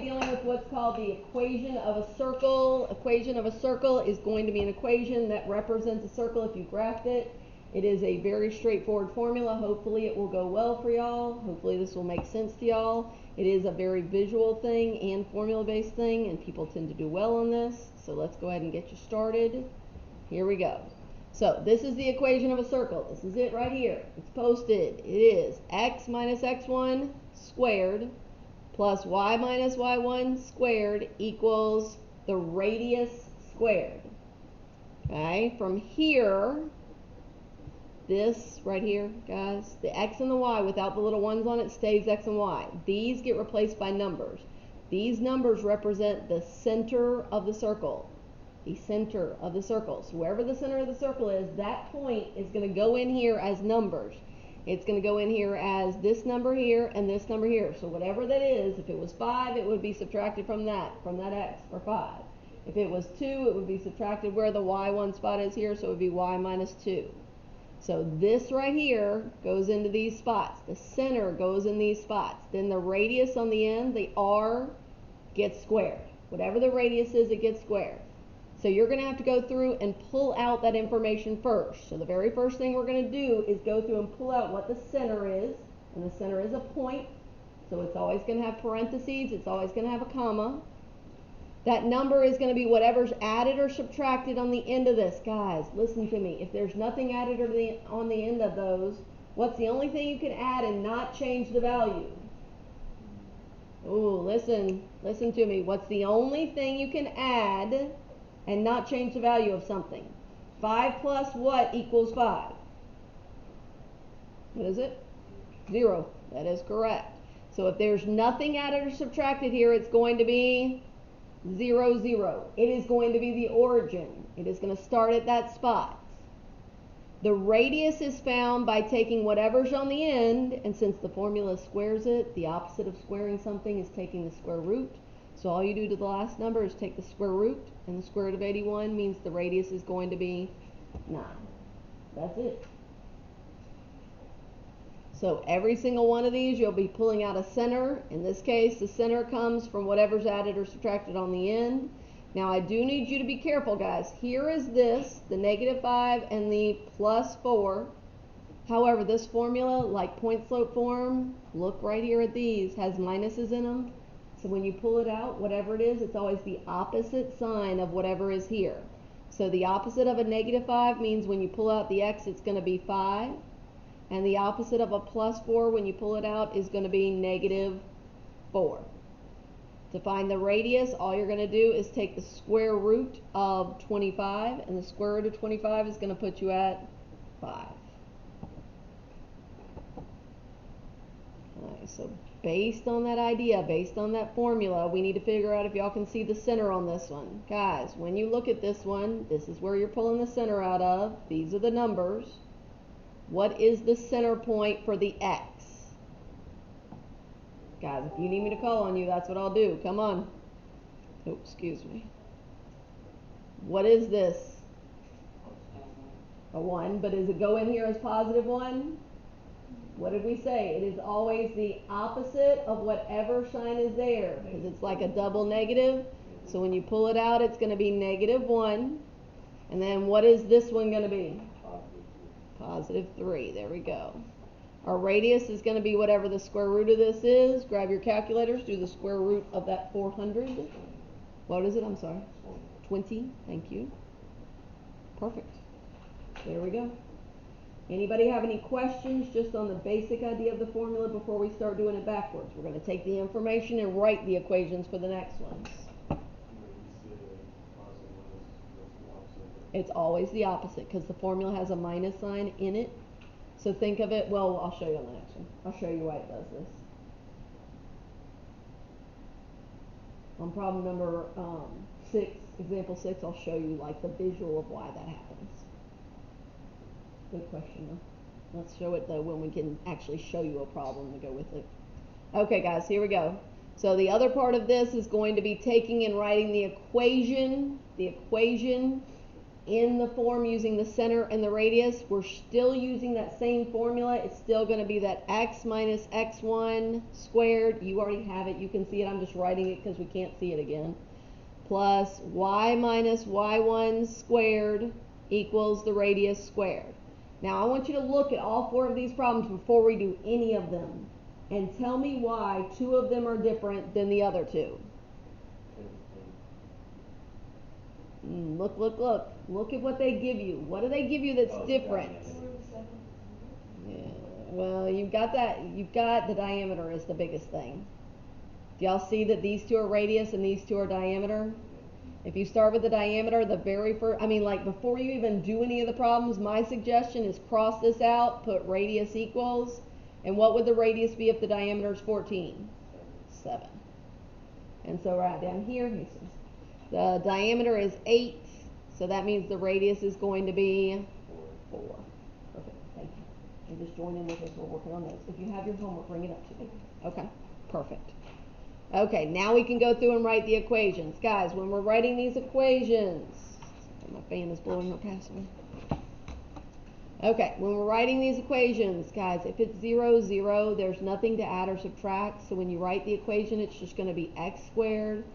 dealing with what's called the equation of a circle. Equation of a circle is going to be an equation that represents a circle if you graphed it. It is a very straightforward formula. Hopefully it will go well for y'all. Hopefully this will make sense to y'all. It is a very visual thing and formula-based thing, and people tend to do well on this. So let's go ahead and get you started. Here we go. So this is the equation of a circle. This is it right here. It's posted. It is x minus x1 squared plus y minus y1 squared equals the radius squared. Okay, from here, this right here, guys, the x and the y without the little ones on it stays x and y. These get replaced by numbers. These numbers represent the center of the circle. The center of the circle. So wherever the center of the circle is, that point is going to go in here as numbers. It's going to go in here as this number here and this number here. So whatever that is, if it was 5, it would be subtracted from that x for 5. If it was 2, it would be subtracted where the y1 spot is here, so it would be y minus 2. So this right here goes into these spots. The center goes in these spots. Then the radius on the end, the r, gets squared. Whatever the radius is, it gets squared. So you're going to have to go through and pull out that information first. So the very first thing we're going to do is go through and pull out what the center is. And the center is a point. So it's always going to have parentheses. It's always going to have a comma. That number is going to be whatever's added or subtracted on the end of this. Guys, listen to me. If there's nothing added on the end of those, what's the only thing you can add and not change the value? Ooh, listen to me. What's the only thing you can add and not change the value of something? 5 plus what equals 5? What is it? 0. That is correct. So if there's nothing added or subtracted here, it's going to be 0, 0. It is going to be the origin. It is going to start at that spot. The radius is found by taking whatever's on the end, and since the formula squares it, the opposite of squaring something is taking the square root. So all you do to the last number is take the square root, and the square root of 81 means the radius is going to be 9. That's it. So every single one of these, you'll be pulling out a center. In this case, the center comes from whatever's added or subtracted on the end. Now, I do need you to be careful, guys. Here is this, the -5 and the +4. However, this formula, like point slope form, look right here at these, has minuses in them. So when you pull it out, whatever it is, it's always the opposite sign of whatever is here. So the opposite of a -5 means when you pull out the x, it's going to be 5. And the opposite of a +4 when you pull it out is going to be -4. To find the radius, all you're going to do is take the square root of 25, and the square root of 25 is going to put you at 5. Alright, so based on that idea, based on that formula, we need to figure out if y'all can see the center on this one. Guys, when you look at this one, this is where you're pulling the center out of. These are the numbers. What is the center point for the x? Guys, if you need me to call on you, that's what I'll do. Come on. Oh, excuse me. What is this? A 1, but does it go in here as +1? What did we say? It is always the opposite of whatever sign is there, because it's like a double negative. So when you pull it out, it's going to be -1. And then what is this one going to be? +3. There we go. Our radius is going to be whatever the square root of this is. Grab your calculators. Do the square root of that 400. What is it? I'm sorry. 20. Thank you. Perfect. There we go. Anybody have any questions just on the basic idea of the formula before we start doing it backwards? We're going to take the information and write the equations for the next ones. It's always the opposite because the formula has a minus sign in it. So think of it, well, I'll show you on the next one. I'll show you why it does this. On problem number 6, example 6, I'll show you like the visual of why that happens. Good question though. Let's show it though when we can actually show you a problem to go with it. Okay guys, here we go. So the other part of this is going to be taking and writing the equation in the form using the center and the radius, we're still using that same formula. It's still going to be that x minus x1 squared. You already have it. You can see it. I'm just writing it because we can't see it again. Plus y minus y1 squared equals the radius squared. Now I want you to look at all 4 of these problems before we do any of them and tell me why 2 of them are different than the other 2. Look, look, look. Look at what they give you. What do they give you that's different? Yeah. Well, you've got that. You've got the diameter is the biggest thing. Do y'all see that these 2 are radius and these 2 are diameter? If you start with the diameter, the very first, like before you even do any of the problems, my suggestion is cross this out, put radius equals, and what would the radius be if the diameter is 14? 7. And so right down here, the diameter is 8, so that means the radius is going to be 4. Perfect, thank you. And just join in with us, we're working on those. If you have your homework, bring it up to me. Okay, perfect. Okay, now we can go through and write the equations. Guys, when we're writing these equations, my fan is blowing up past me. Okay, when we're writing these equations, guys, if it's 0, 0, there's nothing to add or subtract. So when you write the equation, it's just going to be x squared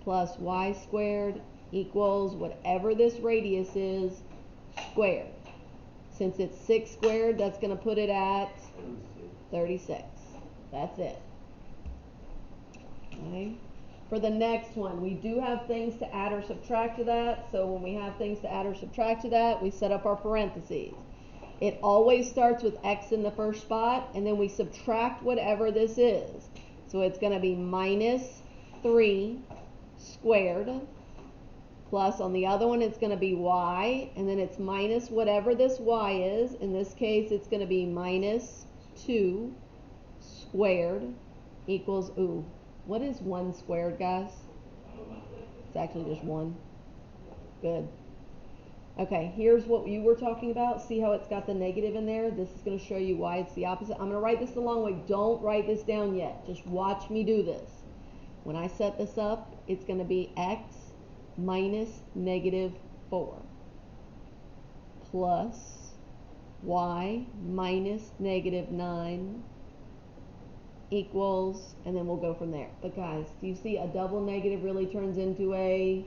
plus y squared equals whatever this radius is squared. Since it's 6 squared, that's going to put it at 36. That's it. Okay. For the next one, we do have things to add or subtract to that. So when we have things to add or subtract to that, we set up our parentheses. It always starts with x in the first spot, and then we subtract whatever this is. So it's going to be minus 3 squared, plus on the other one it's going to be y, and then it's minus whatever this y is. In this case, it's going to be minus 2 squared equals, what is 1 squared, guys? It's actually just 1. Good. Okay, here's what you were talking about. See how it's got the negative in there? This is going to show you why it's the opposite. I'm going to write this the long way. Don't write this down yet. Just watch me do this. When I set this up, it's going to be x minus negative 4 plus y minus negative 9 equals, and then we'll go from there. But guys, do you see a double negative really turns into a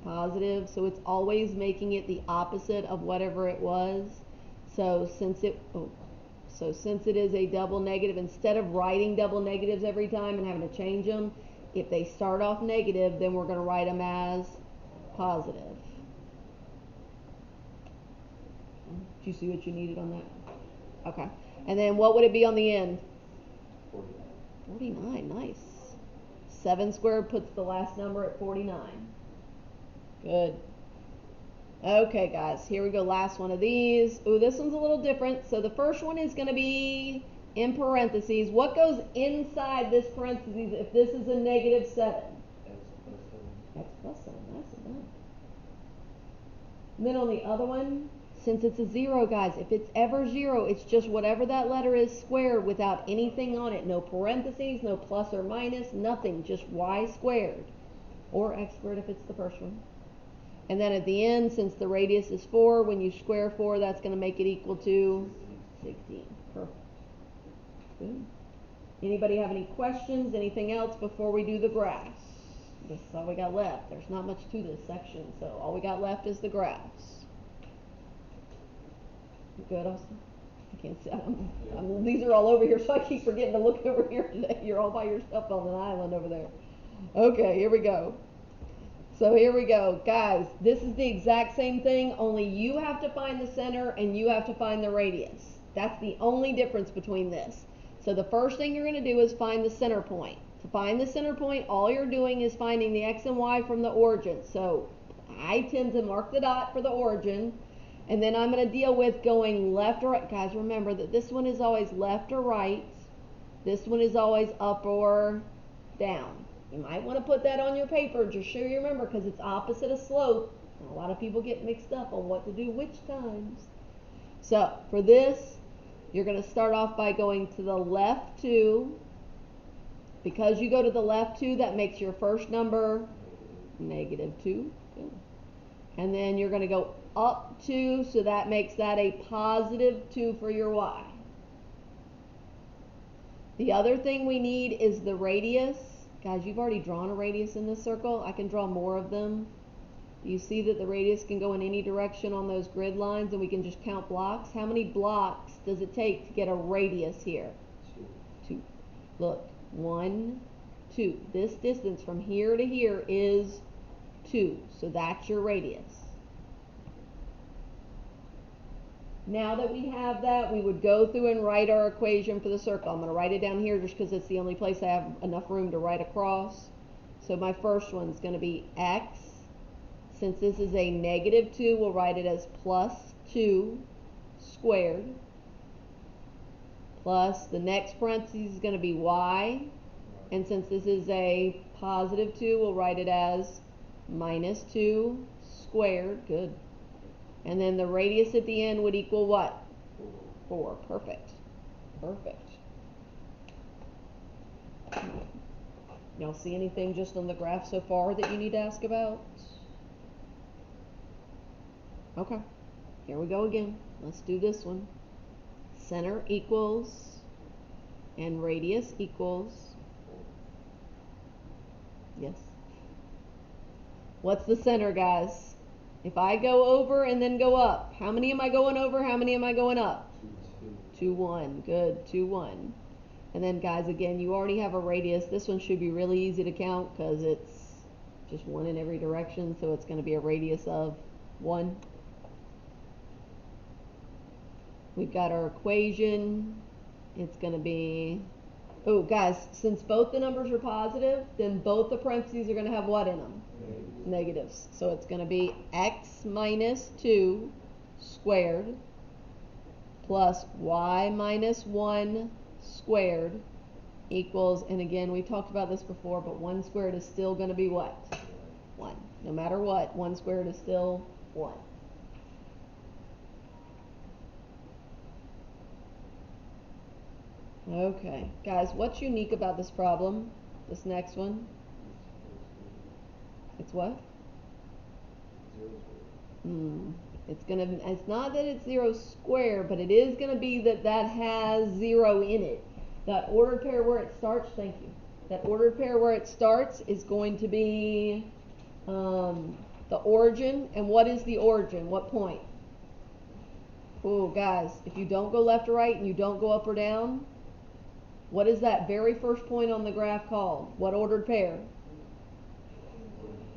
positive? So it's always making it the opposite of whatever it was. So since it is a double negative, instead of writing double negatives every time and having to change them, if they start off negative, then we're going to write them as positive. Do you see what you needed on that? Okay. And then what would it be on the end? 49, nice. 7 squared puts the last number at 49. Good. Okay, guys, here we go. Last one of these. This one's a little different. So the first one is going to be in parentheses. What goes inside this parentheses if this is a negative 7? X plus 7. That's enough. And then on the other one, since it's a 0, guys, if it's ever 0, it's just whatever that letter is squared without anything on it. No parentheses, no plus or minus, nothing. Just y squared. Or x squared if it's the first one. And then at the end, since the radius is 4, when you square 4, that's going to make it equal to 16. Perfect. Good. Anybody have any questions? Anything else before we do the graphs? This is all we got left. There's not much to this section, so all we got left is the graphs. Good, Austin? I can't see. These are all over here, so I keep forgetting to look over here today. You're all by yourself on an island over there. Okay, here we go. So here we go. Guys, this is the exact same thing, only you have to find the center and you have to find the radius. That's the only difference between this. So the first thing you're going to do is find the center point. To find the center point, all you're doing is finding the x and y from the origin. So I tend to mark the dot for the origin. And then I'm going to deal with going left or right. Guys, remember that this one is always left or right. This one is always up or down. You might want to put that on your paper just so you remember, because it's opposite of slope. And a lot of people get mixed up on what to do which times. So for this, you're going to start off by going to the left 2. Because you go to the left 2, that makes your first number negative 2. Good. And then you're going to go up 2, so that makes that a positive 2 for your y. The other thing we need is the radius. Guys, you've already drawn a radius in this circle. I can draw more of them. Do you see that the radius can go in any direction on those grid lines, and we can just count blocks? How many blocks does it take to get a radius here? 2. Look, 1, 2. This distance from here to here is 2, so that's your radius. Now that we have that, we would go through and write our equation for the circle. I'm going to write it down here just because it's the only place I have enough room to write across. So my first one's going to be x. Since this is a negative 2, we'll write it as plus 2 squared. Plus the next parentheses is going to be y. And since this is a positive 2, we'll write it as minus 2 squared. Good. And then the radius at the end would equal what? 4. Perfect. Perfect. Y'all see anything just on the graph so far that you need to ask about? Okay. Here we go again. Let's do this one. Center equals and radius equals. Yes. What's the center, guys? If I go over and then go up, how many am I going over? How many am I going up? 2, 1. Good. 2, 1. And then, guys, again, you already have a radius. This one should be really easy to count because it's just 1 in every direction. So it's going to be a radius of 1. We've got our equation. It's going to be, oh, guys, since both the numbers are positive, then both the parentheses are going to have what in them? Negatives. So it's going to be x minus 2 squared plus y minus 1 squared equals, and again, we talked about this before, but 1 squared is still going to be what? 1. No matter what, 1 squared is still 1. Okay, guys, what's unique about this problem? This next one? It's what? It's not that it's 0 square, but it is gonna be that has 0 in it. That ordered pair where it starts, thank you. That ordered pair where it starts is going to be the origin. And what is the origin? What point? Oh, guys, if you don't go left or right and you don't go up or down, what is that very first point on the graph called? What ordered pair?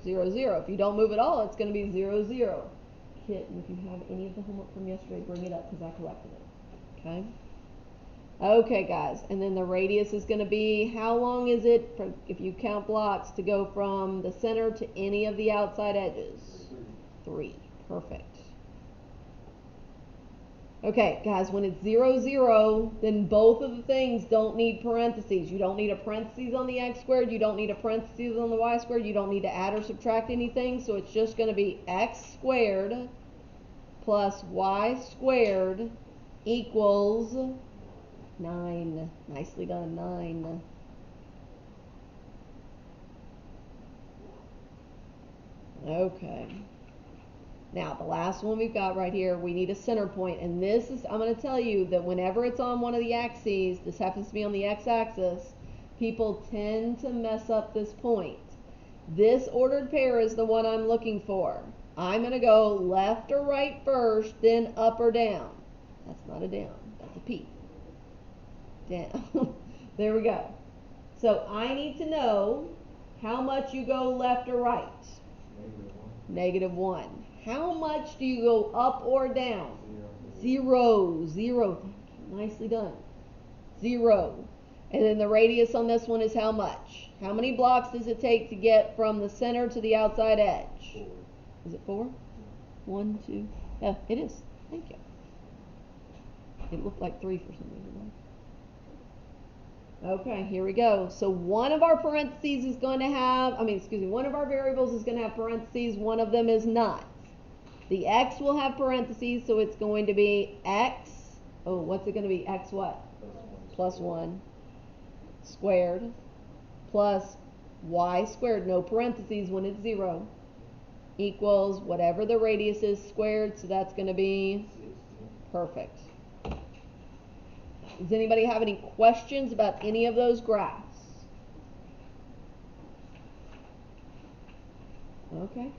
0, 0. If you don't move at all, it's going to be 0, 0. Kitten, if you have any of the homework from yesterday, bring it up because I corrected it. Okay? Okay, guys. And then the radius is going to be, how long is it, if you count blocks, to go from the center to any of the outside edges? 3. Perfect. Okay, guys, when it's 0, 0, then both of the things don't need parentheses. You don't need a parentheses on the x squared. You don't need a parentheses on the y squared. You don't need to add or subtract anything. So it's just going to be x squared plus y squared equals 9. Nicely done, 9. Okay. Now, the last one we've got right here, we need a center point. And this is, I'm going to tell you that whenever it's on one of the axes, this happens to be on the x-axis, people tend to mess up this point. This ordered pair is the one I'm looking for. I'm going to go left or right first, then up or down. That's not a down, that's a P. Down. There we go. So I need to know how much you go left or right. -1. How much do you go up or down? 0. 0. Nicely done. 0. And then the radius on this one is how much? How many blocks does it take to get from the center to the outside edge? 4. Is it 4? 1, 2. Yeah, it is. Thank you. It looked like 3 for some reason. Okay, here we go. So one of our parentheses is going to have, one of our variables is going to have parentheses. One of them is not. The x will have parentheses, so it's going to be x. Oh, what's it going to be? X what? Plus 1 squared plus y squared. No parentheses when it's 0. equals whatever the radius is squared, so that's going to be perfect. Does anybody have any questions about any of those graphs? Okay.